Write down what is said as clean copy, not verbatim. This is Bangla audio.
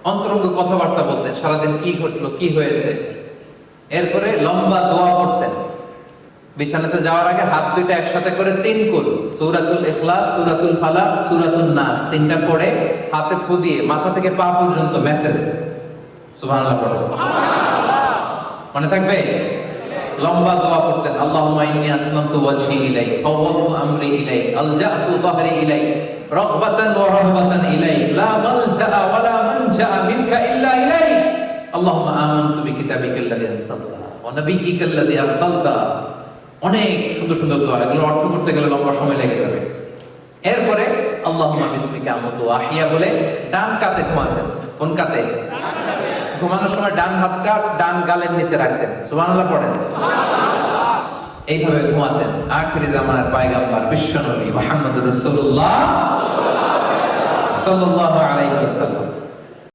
অন্তরঙ্গ কথাবার্তা বলতেন, সারাদিন কি ঘটলো কি হয়েছে। এরপরে লম্বা দোয়া পড়তেন। বিছানাতে যাওয়ার আগে হাত দুইটা একসাথে করে 3 কুল সূরাতুল ইখলাস, সূরাতুল ফালাক, সূরাতুন নাস 3টা পড়ে হাতে ফু দিয়ে মাথা থেকে পা পর্যন্ত মেসেজ সুবহানাল্লাহ পড়ে। মনে থাকবে? লম্বা দোয়া করতেন, আল্লাহুম্মা ইন্নী আসলামতু ওয়াজহি ইলাইক, ফাওয়াদতু আমরি ইলাইক, আলজাতু যাহরি ইলাইক, রাগবাতান ওয়া রাহবাতান ইলাইক, লা মালজাআ ওয়া লা মানজাআ মিনকা ইল্লা ইলাইক, আল্লাহুম্মা আমানতু বিকিতাবিকাল্লাযী আরসালতা ওয়া নাবিয়্যিকাল্লাযী আরসালতা। অনেক সুন্দর সুন্দর দোয়া, এগুলো অর্থ করতে গেলে লম্বা সময় লেগে যাবে। এরপরে আল্লাহুম্মা বিসমিকা আমুতু ওয়া আহইয়া বলে ডান কাতে ঘুমাতেন। কোন কাতে? ঘুমানোর সময় ডান হাতটা ডান গালের নিচে রাখতেন। সুবহানাল্লাহ পড়েন। এইভাবে ঘুমাতেন আখিরি জামানার পয়গম্বর বিশ্বনবী মুহাম্মদুর রাসূলুল্লাহ সাল্লাল্লাহু আলাইহি ওয়াসাল্লাম।